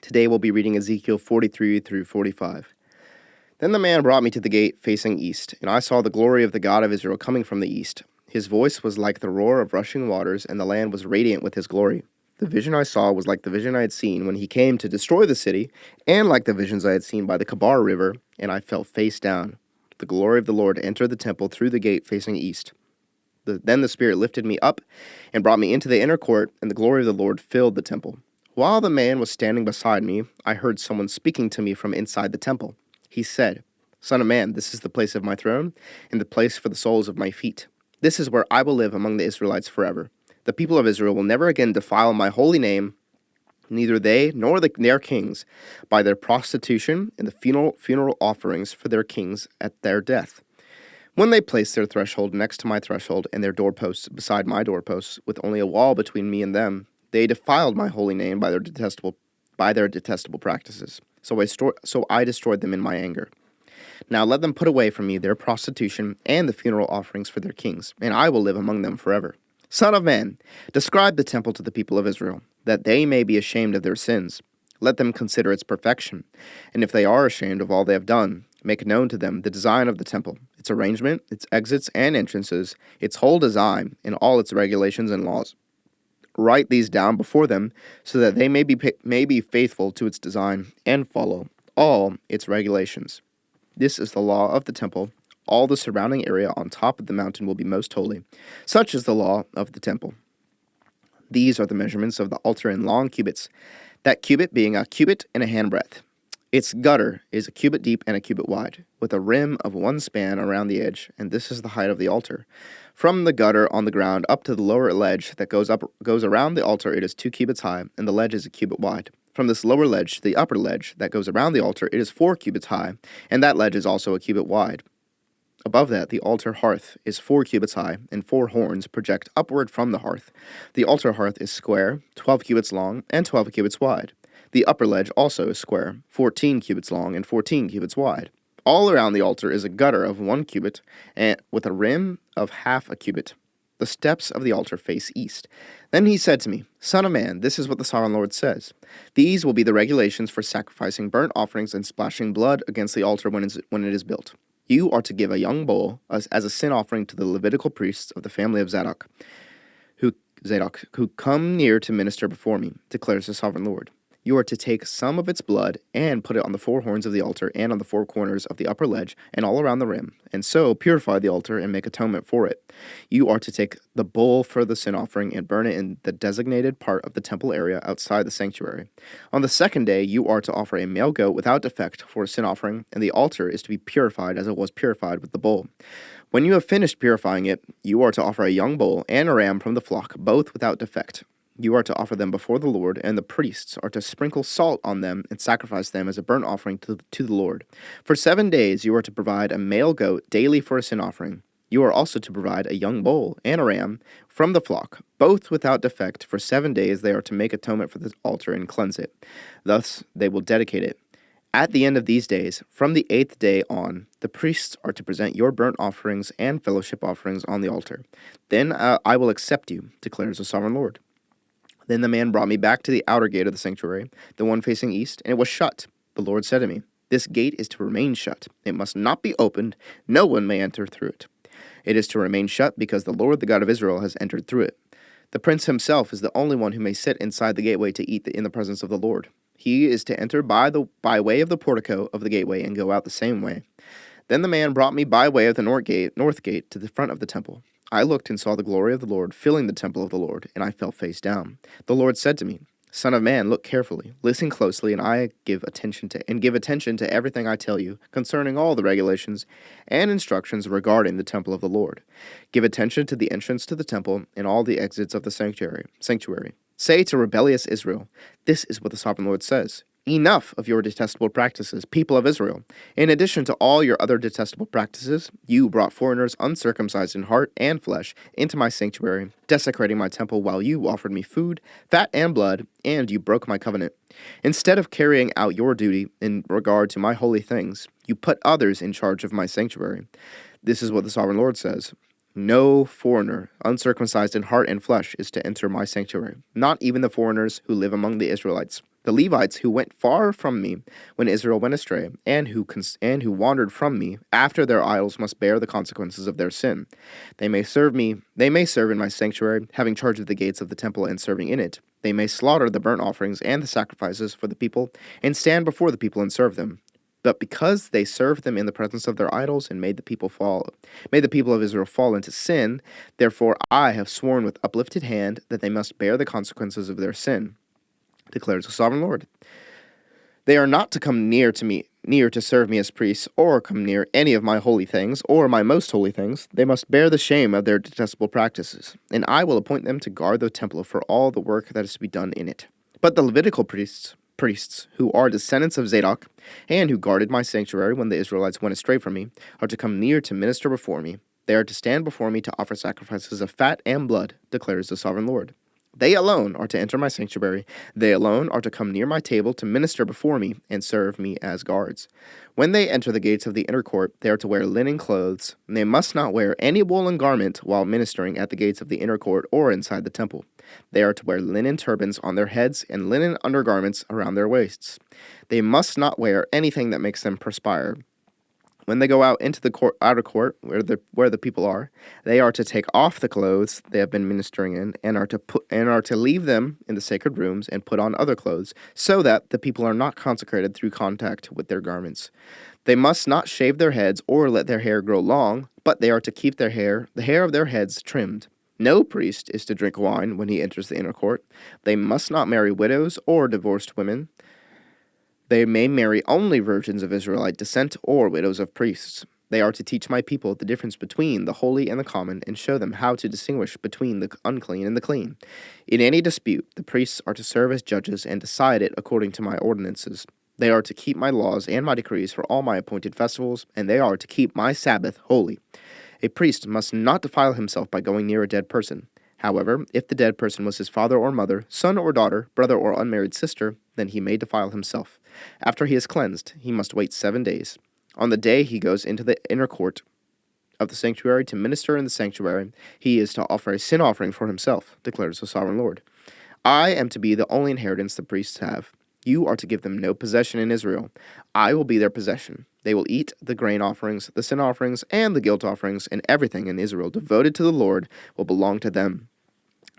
Today we'll be reading Ezekiel 43 through 45. Then the man brought me to the gate facing east, and I saw the glory of the God of Israel coming from the east. His voice was like the roar of rushing waters, and the land was radiant with his glory. The vision I saw was like the vision I had seen when he came to destroy the city, and like the visions I had seen by the Kabar River, and I fell face down. The glory of the Lord entered the temple through the gate facing east. Then the Spirit lifted me up and brought me into the inner court, and the glory of the Lord filled the temple. While the man was standing beside me, I heard someone speaking to me from inside the temple. He said, "Son of man, this is the place of my throne, and the place for the soles of my feet. This is where I will live among the Israelites forever. The people of Israel will never again defile my holy name, neither they nor their kings, by their prostitution and the funeral offerings for their kings at their death. When they placed their threshold next to my threshold and their doorposts beside my doorposts, with only a wall between me and them, they defiled my holy name by their detestable practices. So I destroyed them in my anger. Now let them put away from me their prostitution and the funeral offerings for their kings, and I will live among them forever. Son of man, describe the temple to the people of Israel, that they may be ashamed of their sins. Let them consider its perfection, and if they are ashamed of all they have done, make known to them the design of the temple, its arrangement, its exits and entrances, its whole design, and all its regulations and laws. Write these down before them, so that they may be faithful to its design and follow all its regulations. This is the law of the temple. All the surrounding area on top of the mountain will be most holy. Such is the law of the temple. These are the measurements of the altar in long cubits, that cubit being a cubit and a handbreadth. Its gutter is a cubit deep and a cubit wide, with a rim of one span around the edge, and this is the height of the altar. From the gutter on the ground up to the lower ledge that goes around the altar, it is 2 cubits high, and the ledge is a cubit wide. From this lower ledge to the upper ledge that goes around the altar, it is 4 cubits high, and that ledge is also a cubit wide. Above that, the altar hearth is 4 cubits high, and 4 horns project upward from the hearth. The altar hearth is square, 12 cubits long, and 12 cubits wide. The upper ledge also is square, 14 cubits long, and 14 cubits wide. All around the altar is a gutter of 1 cubit, and with a rim of half a cubit. The steps of the altar face east. Then he said to me, Son of man, this is what the sovereign Lord says. These will be the regulations for sacrificing burnt offerings and splashing blood against the altar when it is built. You are to give a young bull as a sin offering to the Levitical priests of the family of Zadok, who come near to minister before me, declares the sovereign Lord. You are to take some of its blood and put it on the 4 horns of the altar and on the 4 corners of the upper ledge and all around the rim, and so purify the altar and make atonement for it. You are to take the bull for the sin offering and burn it in the designated part of the temple area outside the sanctuary. On the 2nd day, you are to offer a male goat without defect for a sin offering, and the altar is to be purified as it was purified with the bull. When you have finished purifying it, you are to offer a young bull and a ram from the flock, both without defect. You are to offer them before the Lord, and the priests are to sprinkle salt on them and sacrifice them as a burnt offering to the Lord. For 7 days you are to provide a male goat daily for a sin offering. You are also to provide a young bull and a ram from the flock, both without defect. For 7 days they are to make atonement for the altar and cleanse it. Thus they will dedicate it. At the end of these days, from the 8th day on, the priests are to present your burnt offerings and fellowship offerings on the altar. Then I will accept you, declares the sovereign Lord. Then the man brought me back to the outer gate of the sanctuary, the one facing east, and it was shut. The Lord said to me, This gate is to remain shut. It must not be opened. No one may enter through it. It is to remain shut because the Lord, the God of Israel, has entered through it. The prince himself is the only one who may sit inside the gateway to eat in the presence of the Lord. He is to enter by way of the portico of the gateway and go out the same way. Then the man brought me by way of the north gate to the front of the temple. I looked and saw the glory of the Lord filling the temple of the Lord, and I fell face down. The Lord said to me, Son of man, look carefully, listen closely, and give attention to everything I tell you concerning all the regulations and instructions regarding the temple of the Lord. Give attention to the entrance to the temple and all the exits of the sanctuary. Say to rebellious Israel, This is what the sovereign Lord says. Enough of your detestable practices, people of Israel. In addition to all your other detestable practices, you brought foreigners uncircumcised in heart and flesh into my sanctuary, desecrating my temple while you offered me food, fat and blood, and you broke my covenant. Instead of carrying out your duty in regard to my holy things, you put others in charge of my sanctuary. This is what the sovereign Lord says. No foreigner, uncircumcised in heart and flesh, is to enter my sanctuary, not even the foreigners who live among the Israelites. The Levites who went far from me when Israel went astray, and who wandered from me after their idols must bear the consequences of their sin. They may serve in my sanctuary, having charge of the gates of the temple and serving in it. They may slaughter the burnt offerings and the sacrifices for the people, and stand before the people and serve them. But because they served them in the presence of their idols and made the people of Israel fall into sin, therefore I have sworn with uplifted hand that they must bear the consequences of their sin, declares the sovereign Lord. They are not to come near to serve me as priests, or come near any of my holy things, or my most holy things. They must bear the shame of their detestable practices, and I will appoint them to guard the temple for all the work that is to be done in it. But the Levitical priests, who are descendants of Zadok, and who guarded my sanctuary when the Israelites went astray from me, are to come near to minister before me. They are to stand before me to offer sacrifices of fat and blood, declares the sovereign Lord. They alone are to enter my sanctuary. They alone are to come near my table to minister before me and serve me as guards. When they enter the gates of the inner court, they are to wear linen clothes, and they must not wear any woolen garment while ministering at the gates of the inner court or inside the temple. They are to wear linen turbans on their heads and linen undergarments around their waists. They must not wear anything that makes them perspire. When they go out into the outer court, where the people are, they are to take off the clothes they have been ministering in, and are to leave them in the sacred rooms and put on other clothes, so that the people are not consecrated through contact with their garments. They must not shave their heads or let their hair grow long, but they are to keep the hair of their heads trimmed. No priest is to drink wine when he enters the inner court. They must not marry widows or divorced women. They may marry only virgins of Israelite descent or widows of priests. They are to teach my people the difference between the holy and the common, and show them how to distinguish between the unclean and the clean. In any dispute, the priests are to serve as judges and decide it according to my ordinances. They are to keep my laws and my decrees for all my appointed festivals, and they are to keep my Sabbath holy. A priest must not defile himself by going near a dead person. However, if the dead person was his father or mother, son or daughter, brother or unmarried sister, then he may defile himself. After he is cleansed, he must wait 7 days. On the day he goes into the inner court of the sanctuary to minister in the sanctuary, he is to offer a sin offering for himself, declares the sovereign Lord. I am to be the only inheritance the priests have. You are to give them no possession in Israel. I will be their possession. They will eat the grain offerings, the sin offerings, and the guilt offerings, and everything in Israel devoted to the Lord will belong to them.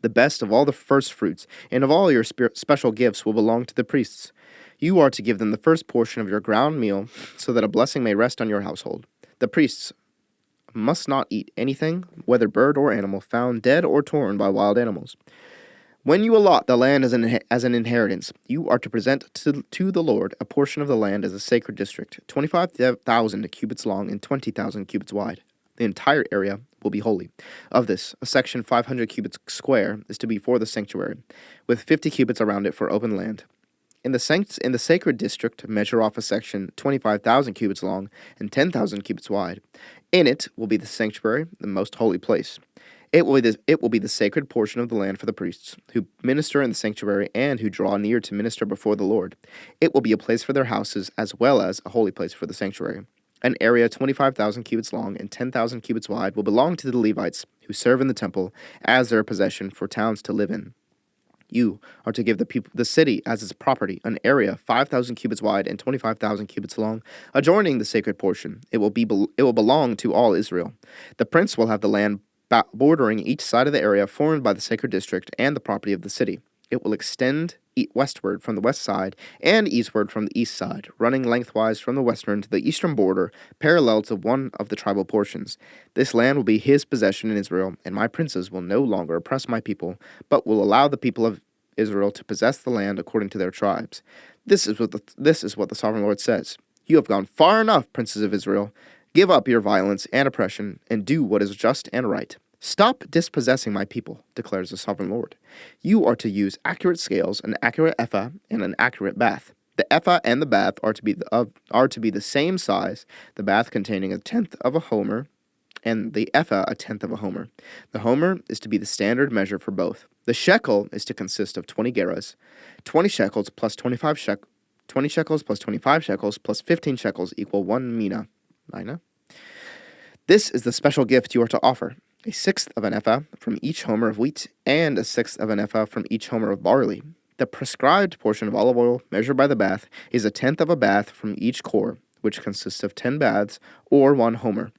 The best of all the first fruits and of all your special gifts will belong to the priests. You are to give them the first portion of your ground meal, so that a blessing may rest on your household. The priests must not eat anything, whether bird or animal, found dead or torn by wild animals. When you allot the land as an inheritance, you are to present to the Lord a portion of the land as a sacred district, 25,000 cubits long and 20,000 cubits wide. The entire area will be holy. Of this, a section 500 cubits square is to be for the sanctuary, with 50 cubits around it for open land. In the sacred district, measure off a section 25,000 cubits long and 10,000 cubits wide. In it will be the sanctuary, the most holy place. It will be the sacred portion of the land for the priests, who minister in the sanctuary and who draw near to minister before the Lord. It will be a place for their houses, as well as a holy place for the sanctuary. An area 25,000 cubits long and 10,000 cubits wide will belong to the Levites, who serve in the temple, as their possession for towns to live in. You are to give the city as its property an area 5,000 cubits wide and 25,000 cubits long, adjoining the sacred portion. It will belong to all Israel. The prince will have the land bordering each side of the area formed by the sacred district and the property of the city. It will extend westward from the west side and eastward from the east side, running lengthwise from the western to the eastern border, parallel to one of the tribal portions. This land will be his possession in Israel, and my princes will no longer oppress my people, but will allow the people of Israel to possess the land according to their tribes. This is what the sovereign Lord says. You have gone far enough, princes of Israel. Give up your violence and oppression, and do what is just and right. Stop dispossessing my people, declares the sovereign Lord. You are to use accurate scales, an accurate ephah, and an accurate bath. The ephah and the bath are to be the same size, the bath containing 1/10 of a homer, and the ephah 1/10 of a homer. The homer is to be the standard measure for both. The shekel is to consist of 20 gerahs, 20 shekels plus 25 shekels, 20 shekels plus 25 shekels plus 15 shekels equal 1 mina. This is the special gift you are to offer. 1/6 of an ephah from each homer of wheat, and 1/6 of an ephah from each homer of barley. The prescribed portion of olive oil, measured by the bath, is a tenth of a bath from each core, which consists of 10 baths or 1 homer.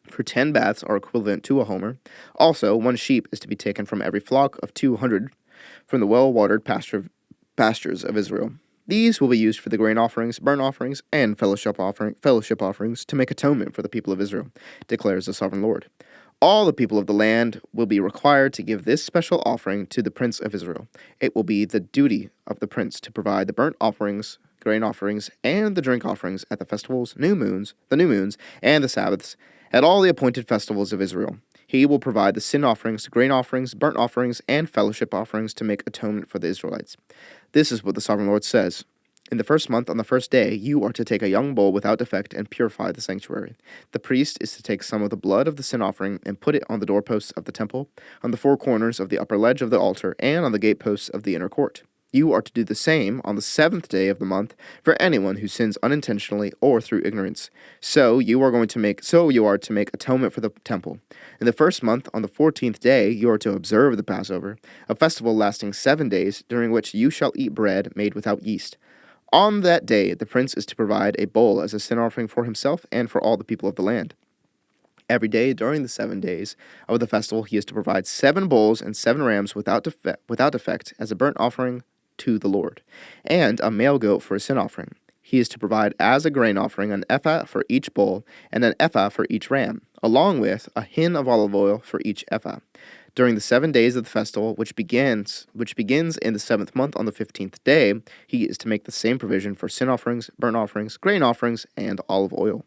For 10 baths are equivalent to a homer. Also, 1 sheep is to be taken from every flock of 200 from the well-watered pastures of Israel. These will be used for the grain offerings, burnt offerings, and fellowship offerings to make atonement for the people of Israel, declares the sovereign Lord. All the people of the land will be required to give this special offering to the prince of Israel. It will be the duty of the prince to provide the burnt offerings, grain offerings, and the drink offerings at the festivals, the new moons, and the Sabbaths, at all the appointed festivals of Israel. He will provide the sin offerings, grain offerings, burnt offerings, and fellowship offerings to make atonement for the Israelites. This is what the sovereign Lord says. In the first month, on the first day, you are to take a young bull without defect and purify the sanctuary. The priest is to take some of the blood of the sin offering and put it on the doorposts of the temple, on the 4 corners of the upper ledge of the altar, and on the gateposts of the inner court. You are to do the same on the 7th day of the month for anyone who sins unintentionally or through ignorance. So you are to make atonement for the temple. In the first month, on the 14th day, you are to observe the Passover, a festival lasting 7 days, during which you shall eat bread made without yeast. On that day, the prince is to provide a bull as a sin offering for himself and for all the people of the land. Every day during the 7 days of the festival, he is to provide 7 bulls and 7 rams without defect as a burnt offering to the Lord, and a male goat for a sin offering. He is to provide as a grain offering an ephah for each bull and an ephah for each ram, along with a hin of olive oil for each ephah. During the 7 days of the festival, which begins in the 7th month on the 15th day, he is to make the same provision for sin offerings, burnt offerings, grain offerings, and olive oil.